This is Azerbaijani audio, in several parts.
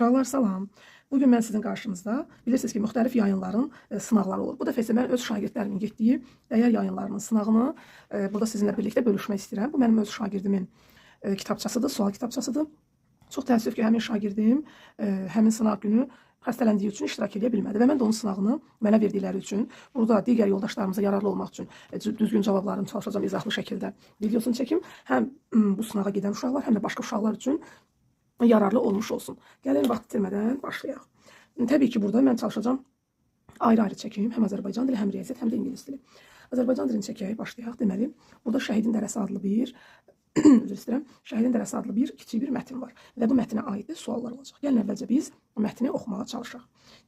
Uşaqlar salam. Bugün mən sizin qarşınızda bilirsiniz ki, müxtəlif yayınların sınaqları olur. Bu dəfə isə mən öz şagirdlərimin getdiyi dəyər yayınlarının sınağını burada sizinlə birlikdə bölüşmək istəyirəm. Bu mənim öz şagirdimin kitabçasıdır, sual kitabçasıdır. Çox təəssüf ki, həmin şagirdim həmin sınaq günü xəstələndiyi üçün iştirak edə bilmədi və mən də onun sınağını mənə verdikləri üçün burada digər yoldaşlarımıza yararlı olmaq üçün düzgün cavablarını çalışacağam izahlı şəkildə videosunu çəkim. Həm bu sınağa gedən uşaqlar, həm də başqa uşaqlar üçün yararlı olmuş olsun. Gəlin vaxt itirmədən başlayaq. Təbii ki, burada mən çalışacağım ayrı-ayrı çəkeyim. Həm Azərbaycan dili, həm riyaziyyat, həm də ingilis dili. Azərbaycan dilini çəkək, başlayaq. Deməli, burada Şəhidin Dərəsi adlı bir üzr istəyirəm. Şəhidin Dərəsi adlı bir kiçik bir mətn var və bu mətnə aid suallar olacaq. Gəlin əvvəlcə biz mətni oxumağa çalışaq.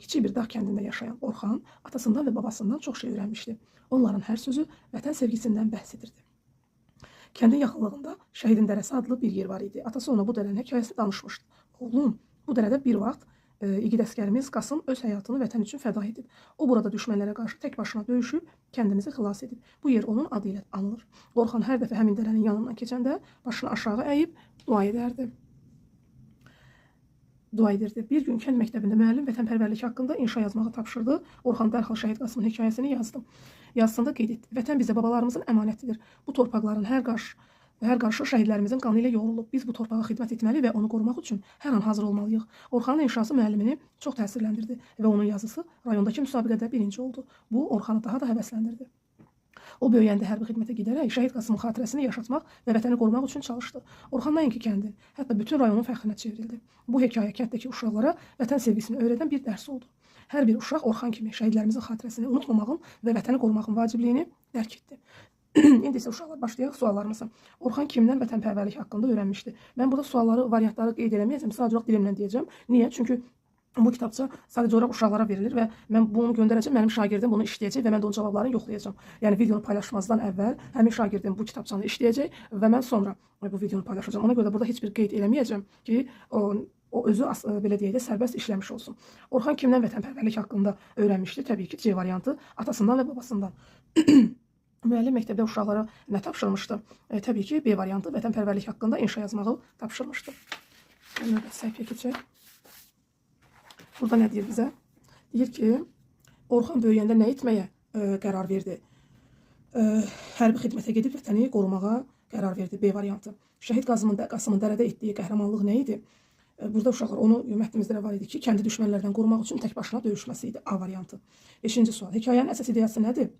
Kiçik bir dağ kəndində yaşayan Orxan atasından və babasından çox şey öyrənmişdi. Onların hər sözü vətən sevgisindən bəhs edirdi. Kəndin yaxınlığında Şəhidin Dərəsi adlı bir yer var idi. Atası ona bu dərənin hekayəsini danışmışdı. Oğlum, bu dərədə bir vaxt igid əsgərimiz Qasım öz həyatını vətən üçün fəda edib. O burada düşmənlərə qarşı tək başına döyüşüb kəndimizi xilas edib. Bu yer onun adı ilə anılır. Orxan hər dəfə həmin dərənin yanından keçəndə başını aşağı əyib dua edərdi. Bir gün kənd məktəbində müəllim vətənpərvərlik haqqında inşa yazmağı tapşırdı. Orxan dərhal Şəhid Qasımın hekayəsini yazdı. Yazısında qeyd etdi. Vətən bizə babalarımızın əmanətidir. Bu torpaqların hər qarşı şəhidlərimizin qanı ilə yoğrulub. Biz bu torpağa xidmət etməli və onu qorumaq üçün hər an hazır olmalıyıq. Orxanın inşası müəllimini çox təsirləndirdi və onun yazısı rayondakı müsabiqədə birinci oldu. Bu, Orxanı daha da həvəsləndirdi. O böyüyəndə hərbi xidmətə gedərək Şəhid Qasımın xatirəsini yaşatmaq və vətəni qorumaq üçün çalışdı. Orxan nəinki kəndin, hətta bütün rayonun fəxrinə çevrildi. Bu hekayə kənddəki uşaqlara vətən sevgisini öyrədən bir dərs oldu. Hər bir uşaq Orxan kimi şəhidlərimizin xatirəsini unutmamağın və vətəni qorumağın vacibliyini dərk etdi. İndi isə uşaqlar başlayaq suallarımıza. Orxan kimdən vətənpərvərlik haqqında öyrənmişdi? Mən burada sualları, variantları qeyd eləməyəcəm, sadəcə olaraq dilimlə deyəcəm. Niyə? Çünki bu kitabça sadəcə olaraq uşaqlara verilir və mən bunu göndərəcəm, mənim şagirdim bunu işləyəcək və mən də onun cavablarını yoxlayacağam. Yəni videonu paylaşmazdan əvvəl həmin şagirdim bu kitabçanı işləyəcək və mən sonra bu videonu paylaşacağam. Ona görə də burada heç bir qeyd eləməyəcəm ki, o özü belə deyək də sərbəst işləmiş olsun. Orxan kimdən vətənpərvərlik haqqında öyrənmişdi? Təbii ki, C variantı atasından və babasından. Müəllim məktəbdə uşaqlara nə tapşırmışdı? Təbii ki, B variantı vətənpərvərlik haqqında inşa yazmağı tapşırmışdı. Növbəti səhifəyə keçək. Burada nə deyir bizə? Deyir ki, Orxan böyüyəndə nə etməyə qərar verdi? Hərbi xidmətə gedib vətəni qorumağa qərar verdi. B variantı. Şəhid Qasımın dərədə etdiyi qəhrəmanlıq nə idi? Burada uşaqlar onu mətnimizdə var idi ki, kəndi düşmənlərdən qorumaq üçün tək başına döyüşməsi idi. A variantı. 5-ci sual. Hekayənin əsas ideyası nədir?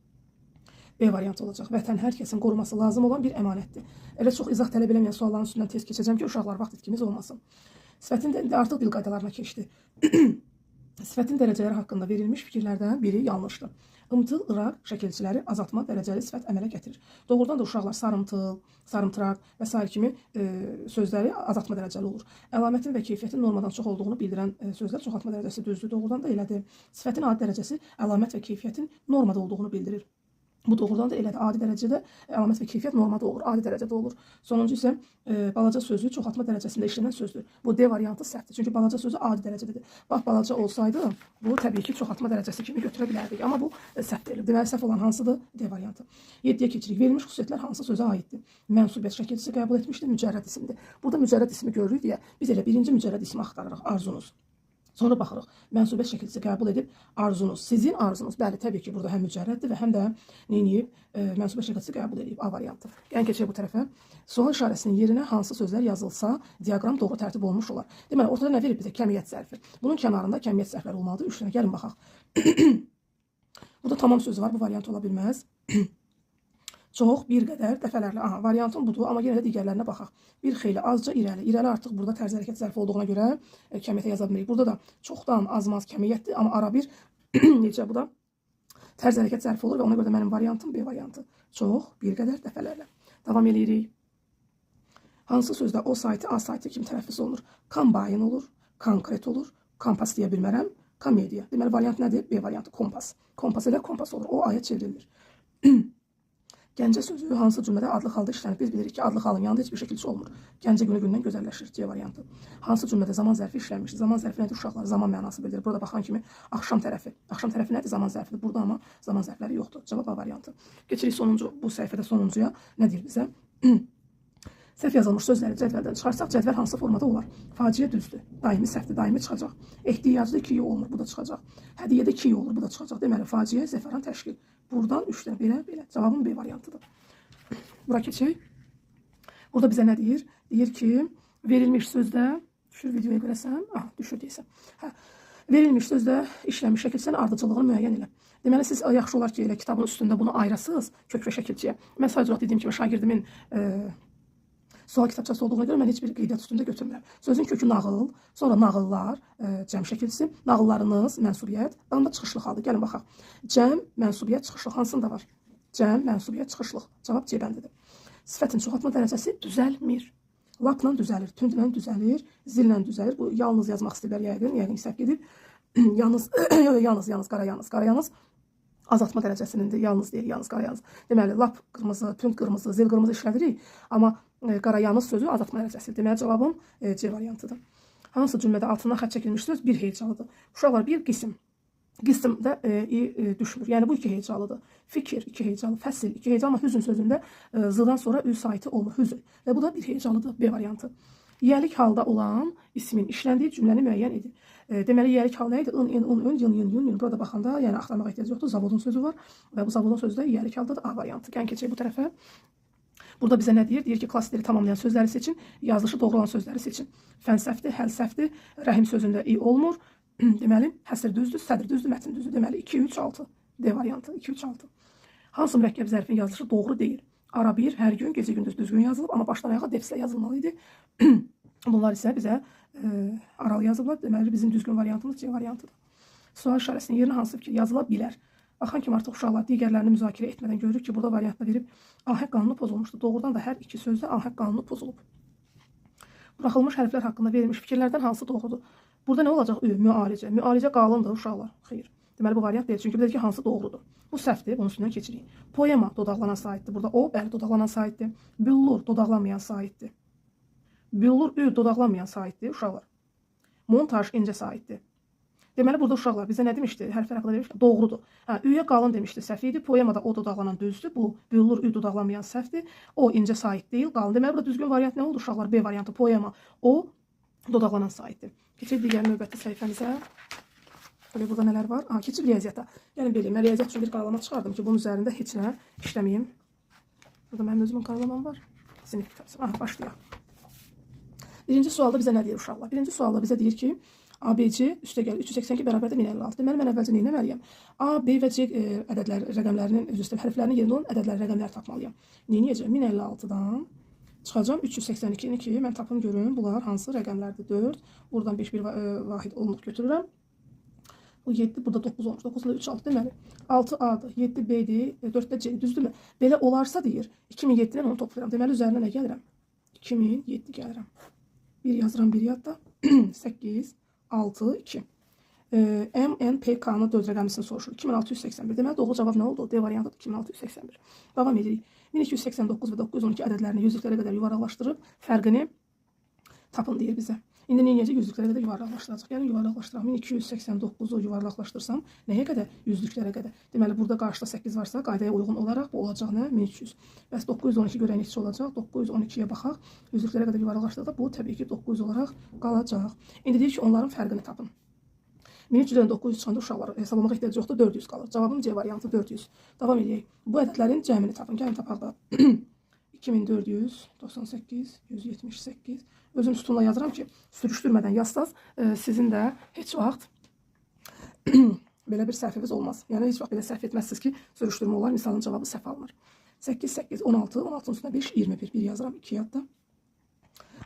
B variantı olacaq. Vətən hər kəsin qoruması lazım olan bir əmanətdir. Elə çox izah tələb eləməyən sualların üstündən tez keçəcəm ki, uşaqlar vaxt itkimiz olmasın. Sifətin artıq dil qaydalarına keçdi. Sifətin dərəcələri haqqında verilmiş fikirlərdən biri yanlışdır. Imtıl, ıraq şəkilçiləri azaltma dərəcəli sifət əmələ gətirir. Doğrudan da uşaqlar sarımtıl, sarımtıraq və s. kimi sözləri azaltma dərəcəli olur. Əlamətin və keyfiyyətin normadan çox olduğunu bildirən sözlər çoxaltma dərəcəsi düzdür. Doğrudan da elədir. Sifətin adi dərəcəsi əlamət və keyfiyyətin normada olduğunu bildirir. Bu doğrudan da elədir. Adi dərəcədə əlamət və keyfiyyət normada olur, adi dərəcədə olur. Sonuncu isə balaca sözü çoxaltma dərəcəsində işlənən sözdür. Bu D variantı səhvdir. Çünki balaca sözü adi dərəcədədir. Bax, balaca olsaydı, bu təbii ki, çoxaltma dərəcəsi kimi götürə bilərdik. Amma bu səhv deyil. Deməli, səhv olan hansıdır? D variantı. 7-yə keçirik. Verilmiş xüsusiyyətlər hansı sözə aiddir? Mənsubiyyət şəkilçisi qəbul etmişdir, mücərrəd isimdir. Burada mücərrəd ismi görürük deyə biz elə birinci mücərrəd ismi axtarırıq, arzunuz. Sonra baxırıq, mənsubiyyət şəkilçisi qəbul edib arzunuz, sizin arzunuz. Bəli, təbii ki, burada həm mücərrəddir və həm də neyiniyib, mənsubiyyət şəkilçisi qəbul edib A variantı. Gəlin keçək bu tərəfə. Sual işarəsinin yerinə hansı sözlər yazılsa, diaqram doğru tərtib olmuş olar. Deməli, ortada nə verib bizə? Kəmiyyət zərfi. Bunun kənarında kəmiyyət zərfləri olmalıdır. 3 dənə. Gəlin baxaq. Burada tamam sözü var, bu variant ola bilməz. Çox, bir qədər, dəfələrlə. Aha, variantın budur, amma yenə də digərlərinə baxaq. Bir xeyli, azca, irəli. İrəli artıq burada tərz hərəkət zərfi olduğuna görə kəmiyyətə yaza bilmirik. Burada da çoxdan, azmaz kəmiyyətdir, amma ara bir necə bu da tərz hərəkət zərfi olur və ona görə də mənim variantım B variantı. Çox, bir qədər, dəfələrlə. Davam edirik. Hansı sözdə o sayti, A sayti kimi tələffüz olunur? Kombayn olur, konkret olur, kompas deyə bilmərəm, komediya. Deməli, variant nədir? B variantı, kompas. Kompas elə kompas olur, o aya çevrilir. Gəncə sözü hansı cümlədə adlıq halda işlənir? Biz bilirik ki, adlıq halın yanında heç bir şəkilçi olmur. Gəncə günü gündən gözəlləşir. C variantı. Hansı cümlədə zaman zərfi işlənmişdir? Zaman zərfi nədir uşaqlar? Zaman mənası bildirir. Burada baxan kimi axşam tərəfi. Axşam tərəfi nədir? Zaman zərfidir. Burada amma zaman zərfləri yoxdur. Cavab A variantı. Keçirik sonuncu, bu səhifədə sonuncuya. Nə deyir bizə? Səhv yazılmış sözləri cədvəldən çıxarsaq, cədvəl hansı formada olar? Faciə düzdür, daimi səhvdir, daimi çıxacaq. Ehtiyaclı 2 olmur, bu da çıxacaq. Hədiyyədə 2 olur, bu da çıxacaq. Deməli, faciə, zəfəran, təşkil. Buradan 3-dən belə. Cavabın B variantıdır. Bura keçək. Burada bizə nə deyir? Deyir ki, verilmiş sözdə, düşür videoya görəsən, düşür deyəsən. Verilmiş sözdə işlənmiş şəkilsən ardıcıllığını müəyyən elə. Deməli, siz yaxşı olar ki, elə kitabın üstündə bunu ayırasınız kök və şəkilçiyə. Mən sadəcə dediyim kimi şagirdimin sual kitabçası olduğuna görə mən heç bir qeydiyyat üstündə götürmürəm. Sözün kökü nağıl, sonra nağıllar, cəm şəkilçisi, nağıllarınız, mənsubiyyət, dalında çıxışlıq aldı. Gəlin baxaq. Cəm, mənsubiyyət, çıxışlıq hansında var? Cəm, mənsubiyyət, çıxışlıq. Cavab C bəndidir. Sifətin çoxaltma dərəcəsi düzəlmir. Lapla düzəlir, tündlə düzəlir, zillə düzəlir. Bu yalnız yazmaq istəyirlər yəqin səhv gedib. Yalnız, qara azaltma dərəcəsinindir. Yalnız deyil, yalnız qara yalnız. Deməli, lap qırmızı, tünd qırmızı, zil qırmızı işlədirik. Amma qara yalnız sözü azaltma dərəcəsidir. Deməli, cavabım C variantıdır. Hansı cümlədə altından xətt çəkilmiş söz bir heyecalıdır? Uşaqlar, bir qism. Qismdə düşmür. Yəni, bu 2 heyecalıdır. Fikir 2 heyecalı, fəsil 2 heyecalı, amma hüzün sözündə zıdan sonra ü saiti olmur, hüzün. Və bu da bir heyecalıdır, B variantı. Yiyəlik halda olan ismin işləndiyi cümləni müəyyən edir. Deməli, yiyəlik hal nə idi? In. Burada baxanda, yəni axtarmağa ehtiyac yoxdur. Zavodun sözü var və bu zavodun sözü də yiyəlik haldadır, A variantı. Gəlin keçək bu tərəfə. Burada bizə nə deyir? Deyir ki, klassiteri tamamlayan sözləri seçin, yazılışı doğru olan sözləri seçin. Fənsəfdir, həlsəfdir, rəhim sözündə i olmur. Deməli, həsr düzdür, sədr düzdür, mətn düzdür. Deməli, 2, 3, 6. D variantı, 2, 3, 6. Hansı mürəkkəb zərfin yazılışı doğru deyil? Ara 1, hər gün, gecə gündüz düzgün yazılıb, amma başdan ayağa defislə yazılmalı idi. Bunlar isə bizə aralı yazıblar. Deməli, bizim düzgün variantımız C variantıdır. Sual işarəsinin yerinə hansı fikir yazıla bilər? Baxan kimi artıq uşaqlar digərlərini müzakirə etmədən görürük ki, burada variantla verib ahəng qanunu pozulmuşdur. Doğrudan da hər iki sözdə ahəng qanunu pozulub. Buraxılmış hərflər haqqında verilmiş fikirlərdən hansı doğrudur? Burada nə olacaq? Müalicə. Müalicə qalındır uşaqlar. Xeyr. Deməli, bu variant deyil. Çünki bilir ki, hansı doğrudur? Bu səhvdir, bunun üstündən keçirik. Poema dodaqlanan saitdir. Burada o, bəli, dodaqlanan saitdir. Büllur dodaqlanmayan saitdir. Büllur, dodaqlanmayan saitdir uşaqlar. Montaj incə saitdir. Deməli, burada uşaqlar bizə nə demişdi? Hərflər haqqında demişdi? Doğrudur. Üyə qalın demişdi, səhv idi. Poemada o dodaqlanan düzdür. Bu, büllur, dodaqlanmayan səhvdir. O incə sait deyil, qalın. Deməli, burada düzgün variant nə oldu uşaqlar? B variantı, poema. O, dodaqlanan saitdir. Keçək digər növbəti səhifəmizə. Burada nələr var? Keçib riyaziyyata. Gəlin beləyim. Mən riyaziyyat üçün bir qaralama çıxardım ki, bunun üzərində heç nə işləməyim. Burada mənim özümün qaralamam var. Sinif kitabı. Başlayaq. Birinci sualda bizə nə deyir uşaqlar? Birinci sualda bizə deyir ki, ABC üstəgəl 382 bərabərdə 1056. Deməli, mən əvvəlcə nə etməliyəm? A, B və C rəqəmlərinin, hərflərinin yerində olan ədədlər, rəqəmlər tapmalıyam. Neyəcəm? 1056-dan çıxacam 382-ni ki, mən tapım görüm. Bunlar hansı rəqəmlərdir? 4. Buradan 5 bir vahid olunluq götürürəm. Bu 7, burada 9 olmuş. 9-da 3, 6 deməli. 6 A-dır, 7 B-dir, 4-də C, düzdürmü? Belə olarsa deyir, 2007-dən onu toplayıram. Deməli, üzərinə nə gəlirəm? 2007 gəlirəm. 1 yazıram, 1 yadda. 8, 6, 2. MNPK-nın 4 rəqəmisini soruşur. 2681. Deməli, doğru cavab nə oldu? D variantıdır, 2681. Davam edirik. 1289 və 912 ədədlərini yüzlüklərə qədər yuvaraqlaşdırıb fərqini tapın deyir bizə. İndi necə yüzlüklərə qədər yuvaraqlaşdıracaq? Yəni, yuvaraqlaşdıraq. 1289-u yuvaraqlaşdırsam, nəyə qədər? Yüzlüklərə qədər. Deməli, burada qarşıda 8 varsa, qaydaya uyğun olaraq bu olacaq nə? 1300. Bəs 912 görək neçə olacaq? 912-yə baxaq. Yüzlüklərə qədər yuvaraqlaşdırda bu, təbii ki, 900 olaraq qalacaq. İndi deyir ki, onların fərqini tapın. 1300-dən 900 çıxanda uşaqlar hesablamağa ehtiyac yoxdur, 400 qalır. Cavabım C variantı 400. Davam edək. Bu ədədlərin cəmini tapın. Gəlin tapaq da. 2498, 178. Özüm sütunla yazıram ki, sürüşdürmədən yazsaz, sizin də heç vaxt belə bir səhviniz olmaz. Yəni, heç vaxt belə səhv etməzsiniz ki, sürüşdürmə olar, misalın cavabı səhv alınır. 8, 8, 16, 16-nın üstünə 5, 21. 1 yazıram, 2 yadda.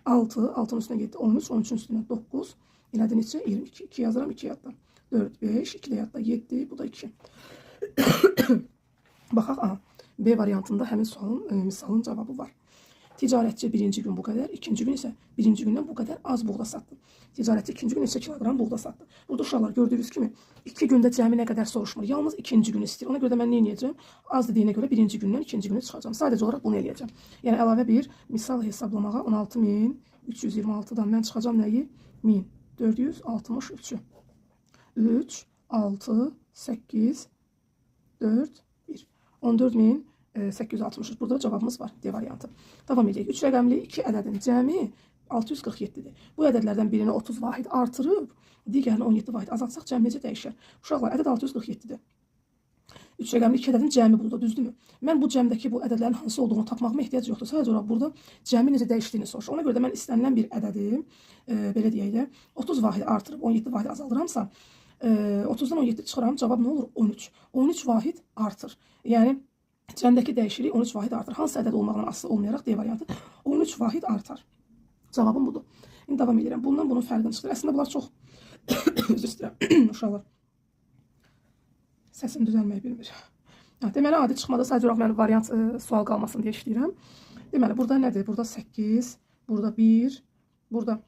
6, 6-nın üstünə 7, 13, 13-ün üstünə 9. İlədi neçə? 22. 2 yazıram, 2 yadda. 4, 5, 2 də yadda, 7, bu da 2. Baxaq, B variantında həmin sualın, misalın cavabı var. Ticarətçi birinci gün bu qədər, ikinci gün isə birinci gündən bu qədər az buğda satdı. Ticarətçi ikinci gün neçə kiloqram buğda satdı. Burada uşaqlar gördüyünüz kimi 2 gündə cəmi nə qədər soruşmur. Yalnız ikinci günü istəyir. Ona görə də mən nə edəcəm? Az dediyinə görə birinci gündən ikinci günü çıxacağım. Sadəcə olaraq bunu eləyəcəm. Yəni əlavə bir misal hesablamağa 16326-dan mən çıxacağım nəyi? 1463-ü. 3, 6, 8, 4, 1. 14000 863. Burada cavabımız var. D variantı. Davam edək. 3 rəqəmli 2 ədədin cəmi 647-dir. Bu ədədlərdən birini 30 vahid artırıb, digərini 17 vahid azaltsaq cəmi necə dəyişər? Uşaqlar, ədəd 647-dir. 3 rəqəmli 2 ədədin cəmi burada, düzdürmü? Mən bu cəmdəki bu ədədlərin hansı olduğunu tapmağıma ehtiyac yoxdur. Sadəcə olaraq burada cəmi necə dəyişdiyini soruşur. Ona görə də mən istənilən bir ədədi, belə deyək də, 30 vahid artırıb 17 vahid azaldıramsa, 30-dan 17 çıxıram, cavab nə olur? 13. 13 vahid artır. Yəni, cəmdəki dəyişiklik 13 vahid artır. Hansı ədəd olmağından asılı olmayaraq D variantı 13 vahid artar. Cavabım budur. İndi davam edirəm. Bundan bunun fərqini çıxdır. Əslində bunlar çox üzr istəyirəm uşaqlar. Səsim düzəlməyi bilmir. Deməli, adi çıxmada sadəcə olaraq mən variant sual qalmasın deyə işləyirəm. Deməli, burada nədir? Burada 8, burada 1, burada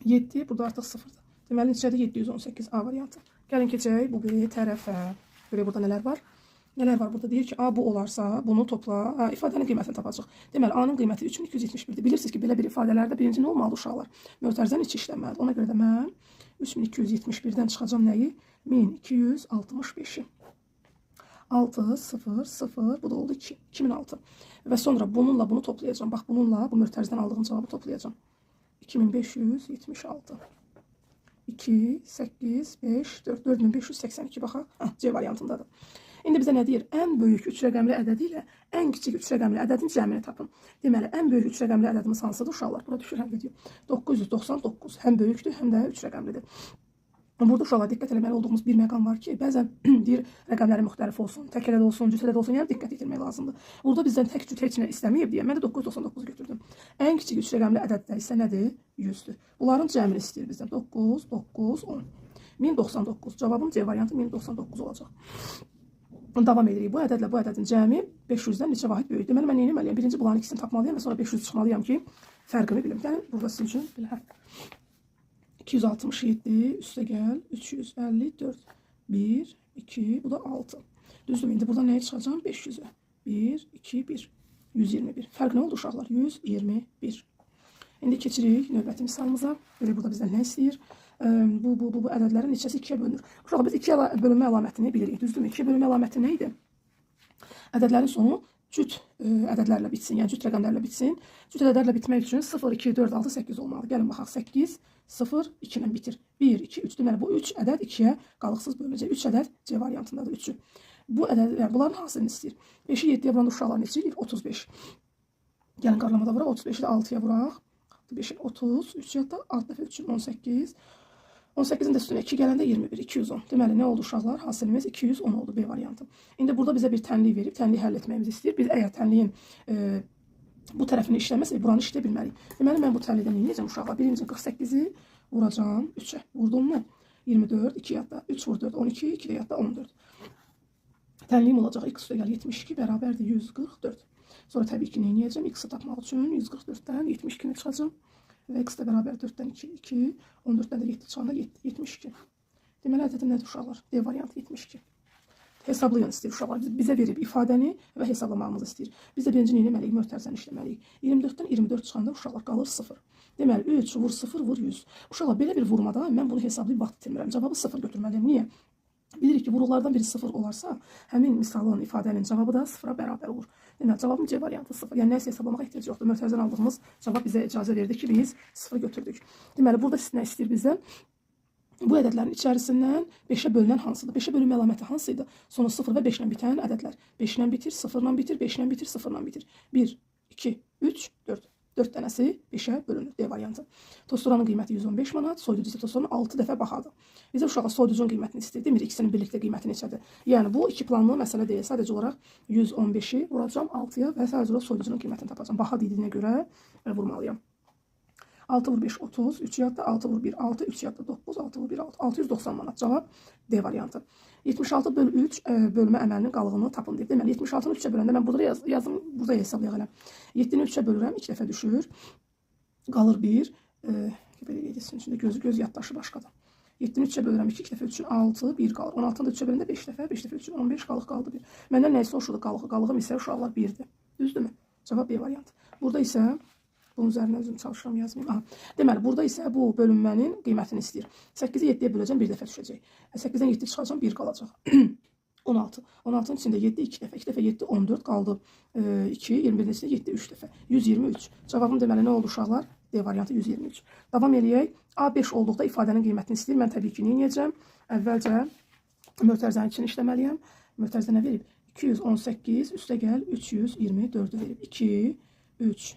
7, burada artıq 0-dır. Deməli, neçədir? 718 A variantı. Gəlin keçək bu bir tərəfə. Görək burada nələr var? Nələr var burada? Deyir ki, A bu olarsa bunu topla. İfadənin qiymətini tapacaq. Deməli, A-nın qiyməti 3271-dir. Bilirsiniz ki, belə bir ifadələrdə birinci nə olmalı uşaqlar? Mötərizənin içi işlənməlidir. Ona görə də mən 3271-dən çıxacam nəyi? 1265-i. 6, 0, 0, bu da oldu 2, 2006. Və sonra bununla bunu toplayacağım. Bax, bununla bu mötərizədən aldığım cavabı toplayacağım. 2576. 2, 8, 5, 4, 4582. Baxaq, C variantındadır. İndi bizə nə deyir? Ən böyük 3 rəqəmli ədədi ilə ən kiçik 3 rəqəmli ədədin cəmini tapın. Deməli, ən böyük 3 rəqəmli ədədimiz hansıdır uşaqlar? Bura düşür həll ediyor. 999. Həm böyükdür, həm də 3 rəqəmlidir. Burada uşaqlar diqqət etməli olduğumuz bir məqam var ki, bəzən deyir rəqəmləri müxtəlif olsun, tək ədəd olsun, cüt ədəd olsun, yəni diqqət etmək lazımdır. Burada bizdən tək cüt heç nə istəməyib deyə mən də 999 götürdüm. Ən kiçik 3 rəqəmli ədəddə isə nədir? 100-dür. Bunların cəmini istəyir bizdən. 9, 9, 10. 1099. Cavabım C variantı 1099 olacaq. Davam edirik. Bu ədədlə bu ədədin cəmi 500-dən neçə vahid böyük. Deməli, mən nə etməliyəm? Birinci bunların ikisini tapmalıyam və sonra 500 çıxmalıyam ki, fərqini bilim. Gəlin, burada sizin üçün belə. 267, üstə gəl, 354, 1, 2, bu da 6. Düzdür, indi burada nəyə çıxacam? 500-ə. 1, 2, 1, 121. Fərq nə oldu uşaqlar? 121. İndi keçirik növbəti misalımıza. Görək, burada bizdən nə istəyir? Bu ədədlərin neçəsi 2-yə bölünür. Uşaqlar, biz 2-yə bölünmə əlamətini bilirik. Düzdürmü? 2-yə bölünmə əlaməti nə idi? Ədədlərin sonu cüt ədədlərlə bitsin, yəni cüt rəqəmlərlə bitsin. Cüt ədədlərlə bitmək üçün 0, 2, 4, 6, 8 olmalı. Gəlin baxaq, 8, 0, 2 ilə bitir. 1, 2, 3. Deməli, bu 3 ədəd 2-yə qalıqsız bölünəcək. 3 ədəd C variantındadır, 3-ü. Bu ədədlər, bunların hansını istəyir? 5-i 7-yə vuranda uşaqlar neçə edir? 35. Gəlin qarlamada vuraq, 35-i də 6-ya vuraq. 5-i 30, 3 yadda, 6 dəfə 3-ün 18. 18-in də üstünə 2 gələndə 21, 210. Deməli, nə oldu uşaqlar? Hasilimiz 210 oldu B variantı. İndi burada bizə bir tənlik verib, tənliyi həll etməyimizi istəyir. Biz əgər tənliyin bu tərəfini işləməsək, buranı işləyə bilmərik. Deməli, mən bu tənlikdən neyəcəm uşaqlar? Birinci 48-i vuracam 3-ə. Vurdum mu? 24, 2 yadda, 3 vur 4, 12, 2 də yadda 14. Tənliyim olacaq, x üstə gəl 72 bərabərdir 144. Sonra təbii ki, neyəcəm? X-i tapmaq üçün 144-dən 72-ni çıxacam. Və x də bərabər 4-dən 2, 2, 14-dən də 7 çıxanda 72. Deməli, ədədim nədir uşaqlar? D variantı 72. Hesablayın istəyir uşaqlar. Bizə verib ifadəni və hesablamağımızı istəyir. Biz də birinci nə etməliyik? Mötərizəni işləməliyik. 24-dən 24 çıxanda uşaqlar qalır 0. Deməli, 3 vur 0 vur 100. Uşaqlar, belə bir vurmada mən bunu hesablayıb vaxt itirmirəm. Cavabı 0 götürməliyəm. Niyə? Bilirik ki, vuruqlardan biri 0 olarsa, həmin misalın, ifadənin cavabı da 0-a bərabər olur. Deməli, cavabım C variantı 0. Yəni, nəyisə hesablamağa ehtiyac yoxdur. Mötərizədən aldığımız cavab bizə icazə verdi ki, biz 0 götürdük. Deməli, burada nə istəyir bizdən? Bu ədədlərin içərisindən 5-ə bölünən hansıdır? 5-ə bölünmə əlaməti hansıydı? Sonu 0 və 5 ilə bitən ədədlər. 5 ilə bitir, 0 ilə bitir, 5 ilə bitir, 0 ilə bitir. 1, 2, 3, 4. 4 dənəsi 5-ə bölünür. D variantı. Tosturanın qiyməti 115 manat, soyuducu isə tosturanın 6 dəfə bahadır. Bizə uşağa soyuducunun qiymətini istəyir. Demir, ikisinin birlikdə qiyməti neçədir? Yəni, bu iki planlı məsələ deyil. Sadəcə olaraq 115-i vuracam 6-ya və sadəcə olaraq soyuducunun qiymətini tapacam. Baha dediyinə görə vurmalıyam. 6 vur 5, 30, 3 yadda, 6 vur 1, 6, 3 yadda, 9, 6 vur 1, 6, 690 manat. Cavab D variantı. 76 bölü 3 bölmə əməlinin qalığını tapın deyib. Deməli, 76-nı 3-ə böləndə mən burada yazım, burada hesablayaq elə. 7-ni 3-ə bölürəm, 2 dəfə düşür. Qalır 1. Belə edilsin, içində göz yaddaşı başqadır. 7-ni 3-ə bölürəm, 2 dəfə 3-ün 6, 1 qalır. 16-nı da 3-ə böləndə 5 dəfə 3-ün 15 qalıq qaldı 1. Məndən nəyisə oluşurdu qalığı. Qalığım isə uşaqlar 1-dir. Düzdürmü? Cavab B variantı. Burada isə bunun üzərinə özüm çalışıram, yazmayayım. Deməli, burada isə bu bölünmənin qiymətini istəyir. 8-i 7-yə böləcəm, bir dəfə düşəcək. 8-dən 7 çıxacam, 1 qalacaq. 16. 16'nın içində 7 2 dəfə. 2 dəfə 7 14 qaldı. 2 21-in içində 7 3 dəfə. 123. Cavabım deməli nə oldu uşaqlar? D variantı 123. Davam eləyək. A5 olduqda ifadənin qiymətini istəyir. Mən təbii ki, nə edəcəm? Əvvəlcə mötərizənin içini işləməliyəm. Mötərizə nə verib? 218 üstə gəl 324-ü verib. 2 3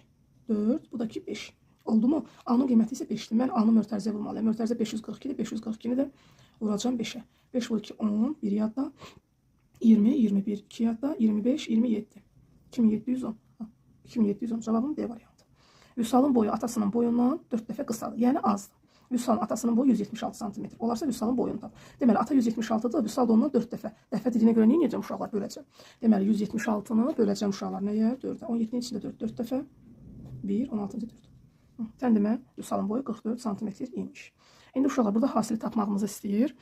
4, bu da ki 5. Oldu mu? A-nın qiyməti isə 5-dir. Mən A-nı mötərizəyə vurmalıyam. Mötərizə 542-dir. 542-ni də vuracağım 5-ə. 5 vur 2 10, 1 yadda. 20, 21, 2 yadda. 25, 27. 2710. 2710. Cavabım D variantı. Vüsalın boyu atasının boyundan 4 dəfə qısadır. Yəni azdır. Vüsalın atasının boyu 176 cm. Olarsa Vüsalın boyundan. Deməli, ata 176-dır. Vüsal da ondan 4 dəfə. Dəfə dediyinə görə nə edəcəm uşaqlar? Böləcəm. Deməli, 176-nı böləcəm uşaqlar nəyə? 4-ə. 17-nin içində 4. 4 dəfə. 1, 16-cı 4. Sən demə, Vüsalın boyu 44 cm imiş. İndi uşaqlar burada hasili tapmağımızı istəyir.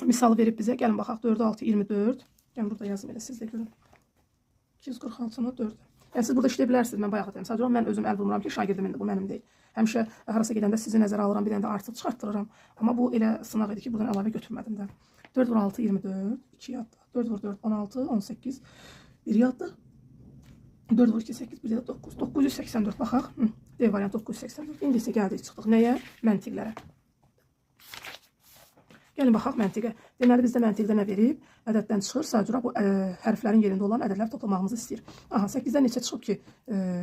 Misalı verib bizə. Gəlin baxaq. 4, 6, 24. Gəlin burada yazım elə siz də görün. 246-nı 4. Yəni siz burada işləyə bilərsiniz. Mən bayaq dedim. Sadəcə mən özüm əl vurmuram ki, şagirdimin də bu mənim deyil. Həmişə harasa gedəndə sizi nəzərə alıram, bir dənə də artıq çıxartdırıram. Amma bu elə sınaq idi ki, buradan əlavə götürmədim də. 4 vur 6 24, 2 yadda. 4 vur 4 16, 18, 1 yadda. 4 vur 2 8, 1 yadda 9. 984 baxaq. D variant 984. İndi isə gəldik çıxdıq nəyə? Məntiqlərə. Gəlin baxaq məntiqə. Deməli bizdə məntiqdə nə verib? Ədəddən çıxır. Sadəcə bu hərflərin yerində olan ədədlər toplamağımızı istəyir. Aha, 8-dən neçə çıxıb ki,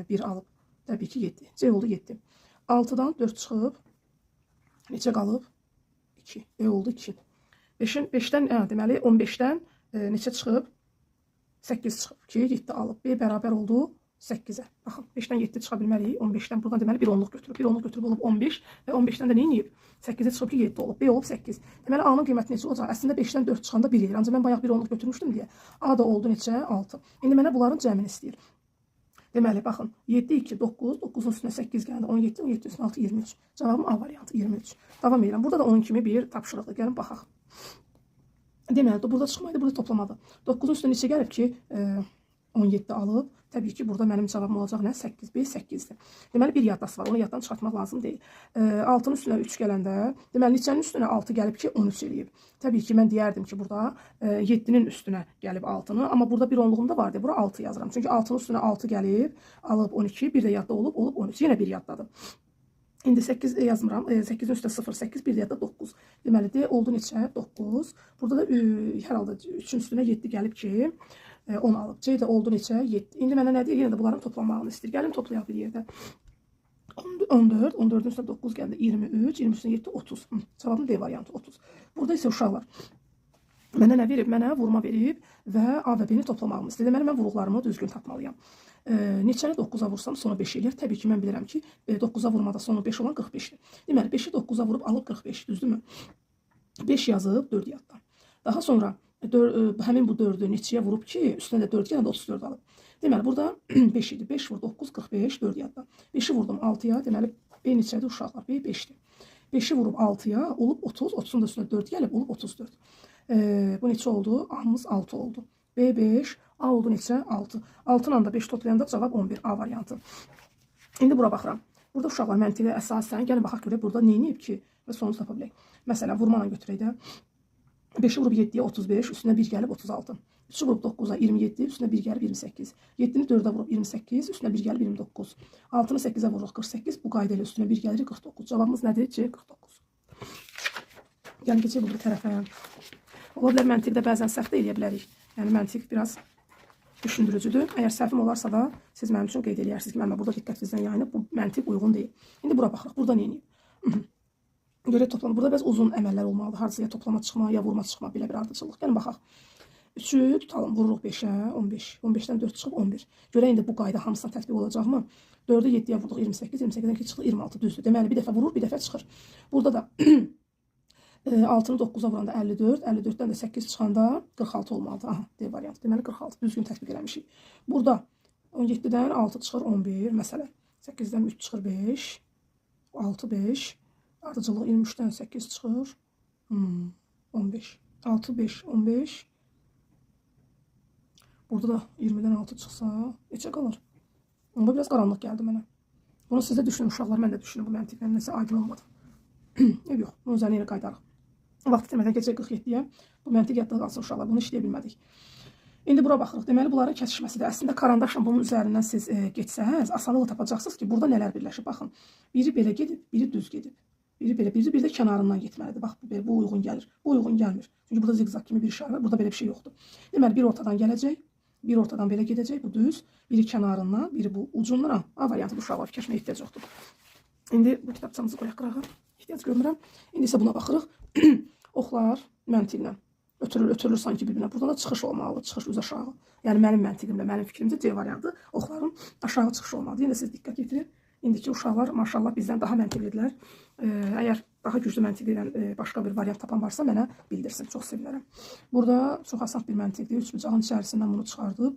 1 alıb? Təbii ki 7. C oldu 7. 6-dan 4 çıxıb. Neçə qalıb? 2. E oldu 2. 5-dən deməli 15-dən neçə çıxıb? 8 çıxıb ki, 7 alıb. B bərabər oldu 8-ə. Baxın, 5-dən 7 çıxa bilməliyik. 15-dən buradan deməli 1 onluq götürüb. 1 onluq götürüb olub 15 və 15-dən də nə edib? 8-ə çıxıb ki, 7 olub. B olub 8. Deməli A-nın qiyməti neçə olacaq? Əslində 5-dən 4 çıxanda 1 edir. Ancaq mən bayaq 1 onluq götürmüşdüm deyə. A da oldu neçə? 6. İndi mənə bunların cəmini istəyir. Deməli, baxın, 7, 2, 9, 9-un üstünə 8 gəldi, 17, 17 üstünə 6, 23. Cavabım A variantı 23. Davam edirəm. Burada da onun kimi bir tapşırıqdır. Gəlin, baxaq. Deməli, burada çıxmaydı, burada toplamadı. 9-un üstünə neçə gəlib ki, 17 alıb. Təbii ki, burada mənim cavabım olacaq nə? 8, B 8-dir. Deməli, bir yaddası var. Onu yaddan çıxartmaq lazım deyil. 6-nın üstünə 3 gələndə, deməli, neçənin üstünə 6 gəlib ki, 13 eləyib. Təbii ki, mən deyərdim ki, burada 7-nin üstünə gəlib 6-nı. Amma burada bir onluğum da var deyə, bura 6 yazıram. Çünki 6-nın üstünə 6 gəlib, alıb 12, bir də yadda olub 13. Yenə bir yaddadır. İndi 8 yazmıram. 8-in üstə 0, 8, bir də yadda 9. Deməli, D oldu neçə? 9. Burada da hər halda 3-ün üstünə 7 gəlib ki, 10 alıb. C də oldu neçə? 7. İndi mənə nə deyir? Yenə də bunların toplanmağını istəyir. Gəlin toplayaq bir yerdə. 14, 14-ün üstünə 9 gəldi. 23, 23 üstünə 7, 30. Cavabım D variantı 30. Burada isə uşaqlar mənə nə verib? Mənə vurma verib və A və B-ni toplamağımı istəyir. Deməli, mən vuruqlarımı düzgün tapmalıyam. Neçəni 9-a vursam sonu 5 eləyər. Təbii ki, mən bilirəm ki, 9-a vurmada sonu 5 olan 45-dir. Deməli, 5-i 9-a vurub alıb 45, düzdürmü? 5 yazıb 4 yadda. Daha sonra həmin bu 4-ü neçəyə vurub ki, üstünə də 4 gələn də 34 alıb. Deməli, burada 5 idi. 5 vur 9, 45, 4 yadda. 5-i vurdum 6-ya, deməli, B neçədir uşaqlar? B 5-dir. 5-i vurub 6-ya, olub 30, 30-un da üstünə 4 gəlib, olub 34. Bu neçə oldu? A-mız 6 oldu. B 5, A oldu neçə? 6. 6-la da 5 toplayanda cavab 11, A variantı. İndi bura baxıram. Burada uşaqlar məntiqə əsasən, gəlin baxaq görək, burada nə edib ki, və sonucu tapa bilək. Məsələn, vurmanla götürək də. 5-i vurub 7-yə 35, üstünə 1 gəlib 36. 3-ü vurub 9-a 27, üstünə 1 gəlib 28. 7-ni 4-ə vurub 28, üstünə 1 gəlib 29. 6-nı 8-ə vururuq 48, bu qayda ilə üstünə 1 gəlir 49. Cavabımız nədir? C 49. Yəni keçək bu tərəfə. Ola bilər məntiqdə bəzən səhv də eləyə bilərik. Yəni məntiq biraz düşündürücüdür. Əgər səhvim olarsa da siz mənim üçün qeyd eləyərsiniz ki, mənim burada diqqət bizdən yayınıb, bu məntiq uyğun deyil. İndi bura baxırıq. Burada nə edib? Görə toplama. Burada bəz uzun əməllər olmalıdır. Hardasa ya toplama çıxma, ya vurma çıxma, belə bir ardıcıllıq. Gəlin baxaq. 3-ü tutalım, vururuq 5-ə, 15. 15-dən 4 çıxıb 11. Görək indi bu qayda hamısına tətbiq olacaqmı? 4-ü 7-yə vururuq 28, 28-dən 2 çıxır 26, düzdür. Deməli, bir dəfə vurur, bir dəfə çıxır. Burada da 6-nı 9-a vuranda 54, 54-dən də 8 çıxanda 46 olmalıdır. Aha, D variantı. Deməli 46 düzgün tətbiq eləmişik. Burada 17-dən 6 çıxır 11, məsələn. 8-dən 3 çıxır 5, 6, 5. Ardıcıllıq 23-dən 8 çıxır 15. 6, 5, 15. Burada da 20-dən 6 çıxsa neçə qalır? Onda biraz qaranlıq gəldi mənə. Bunu siz də düşünün uşaqlar, mən də düşünün bu məntiqlə nəsə aydın olmadı. Yox, bunun üzərinə yenə qaydarıq. Vaxt itirmədən keçək 47-yə. Bu məntiq yadda qalsın uşaqlar. Bunu işləyə bilmədik. İndi bura baxırıq. Deməli, bunların kəsişməsidir. Əslində, karandaşla bunun üzərindən siz geçsəniz, asanlıqla tapacaqsınız ki, burada nələr birləşib. Baxın, biri belə gedib, biri düz gedib. Biri belə, biri də kənarından getməlidir. Bax, bu uyğun gəlir. Bu uyğun gəlmir. Çünki burada zigzag kimi bir işarə var. Burada belə bir şey yoxdur. Deməli, bir ortadan gələcək, bir ortadan belə gedəcək. Bu düz. Biri kənarından, biri bu ucundan. A variantı bu uşaqlar fikirləşməyə ehtiyac yoxdur. İndi bu kitabçamızı qoyaq qırağa. Ehtiyac görmürəm. İndi isə buna baxırıq. Oxlar məntiqlə ötürülür sanki bir-birinə. Buradan da çıxış olmalı, çıxış üz aşağı. Yəni mənim məntiqimlə, mənim fikrimcə C variantı oxların aşağı çıxışı olmalıdır. Yenə siz diqqət yetirin. İndiki uşaqlar maşallah bizdən daha məntiqlidirlər. Əgər daha güclü məntiqli ilə başqa bir variant tapan varsa mənə bildirsin. Çox sevinərəm. Burada çox asan bir məntiqdir. Üçbucağın içərisindən bunu çıxardıb.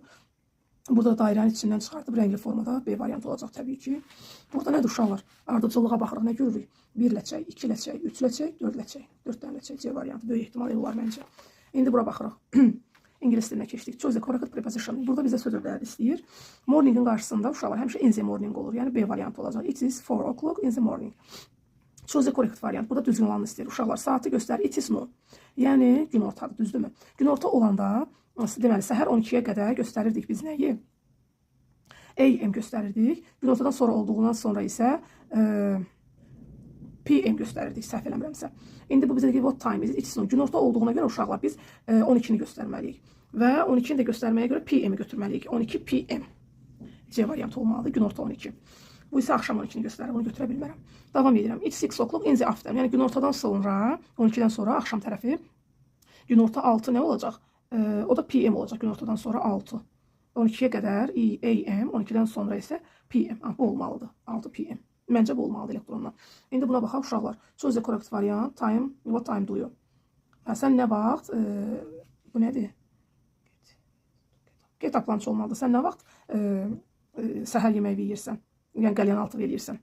Burada dairənin içindən çıxardıb rəngli formada B variantı olacaq təbii ki. Burada nədir uşaqlar? Ardıcıllığa baxırıq, nə görürük? 1 ləçək, 2 ləçək, 3 ləçək, 4 ləçək. 4 dənə ləçək C variantı. Böyük ehtimal olar məncə. İndi bura baxırıq. İngilis dilinə keçdik. Choose the correct preposition. Burada bizə söz ödələri istəyir. Morningin qarşısında uşaqlar həmişə in the morning olur. Yəni B variantı olacaq. It is 4 o'clock in the morning. Choose the correct variant. Burada düzgün olanı istəyir. Uşaqlar saatı göstərir. It is noon. Yəni günortadır, düzdürmü? Günorta olanda deməli səhər 12-yə qədər göstərirdik biz nəyi? AM göstərirdik. Günortadan sonra olduğundan sonra isə PM göstərirdik, səhv eləmirəmsə. İndi bu bizə deyir what time is it? It's noon. Günorta olduğuna görə uşaqlar biz 12-ni göstərməliyik. Və 12-ni də göstərməyə görə PM-i götürməliyik. 12 PM. C variantı olmalıdır. Günorta 12. Bu isə axşam 12-ni göstərir. Bunu götürə bilmərəm. Davam edirəm. It's 6 o'clock in the afternoon. Yəni günortadan sonra, 12-dən sonra axşam tərəfi günorta 6 nə olacaq? O da PM olacaq. Günortadan sonra 6. 12-yə qədər AM, 12-dən sonra isə PM. Bu olmalıdır. 6 PM. Məncə bu olmalıdır elektrondan. İndi buna baxaq uşaqlar. Choose the correct variant. Time, what time do you? Sən nə vaxt, bu nədir? Get up lunch olmalıdır. Sən nə vaxt səhər yeməyi yeyirsən? Yəni qəlyan altı yeyirsən.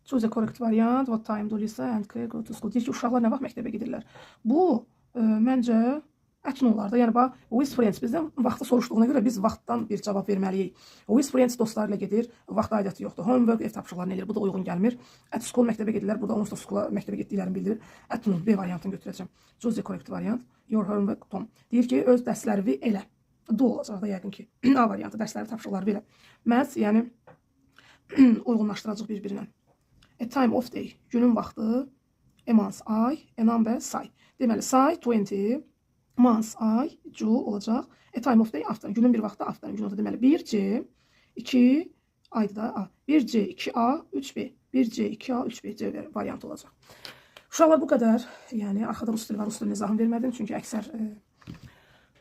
Choose the correct variant. What time do Lisa and Claire go to school? Deyir ki, uşaqlar nə vaxt məktəbə gedirlər? Bu, məncə Ətnonlarda, yəni bax, with friends bizdən vaxtı soruşduğuna görə biz vaxtdan bir cavab verməliyik. With friends dostlarıyla gedir, vaxt aidiyyatı yoxdur. Homework, ev tapşırıqlarını edir, bu da uyğun gəlmir. At school məktəbə gedirlər, burada onsuz da skula məktəbə getdiklərini bildirir. Ətnon B variantını götürəcəm. Choose the correct variant. Your homework Tom. Deyir ki, öz dərslərini elə. Do olacaq da yəqin ki. A variantı, dərsləri, tapşırıqları belə. Məhz, yəni uyğunlaşdıracaq bir-birinə. A time of day, günün vaxtı. A month, ay, a number, say. Deməli, say 20. Month, ay, cu olacaq. A time of day, afternoon. Günün bir vaxtı afternoon. Gün oldu deməli 1C, 2 ayda da A. 1C, 2A, 3B. 1C, 2A, 3B C variantı olacaq. Uşaqlar bu qədər. Yəni, arxada rus dili var, rus dilinə izahım vermədim. Çünki əksər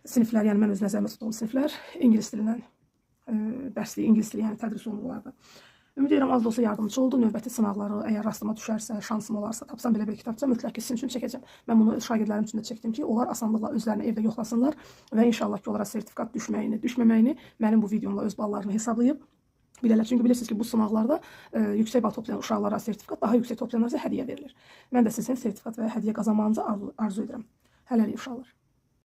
siniflər, yəni mən öz nəzərimə tutduğum siniflər ingilis dilindən dərsliyi, ingilis dili, yəni tədris olunurlardı. Ümid edirəm az da olsa yardımcı oldu. Növbəti sınaqları əgər rastıma düşərsə, şansım olarsa, tapsam belə bir kitabça mütləq ki sizin üçün çəkəcəm. Mən bunu şagirdlərim üçün də çəkdim ki, onlar asanlıqla özlərini evdə yoxlasınlar və inşallah ki, onlara sertifikat düşməyini, düşməməyini mənim bu videomla öz ballarını hesablayıb bilərlər. Çünki bilirsiniz ki, bu sınaqlarda yüksək bal toplayan uşaqlara sertifikat, daha yüksək toplayanlara isə hədiyyə verilir. Mən də sizin sertifikat və hədiyyə qazanmanızı arzu edirəm. Hələlik uşaqlar.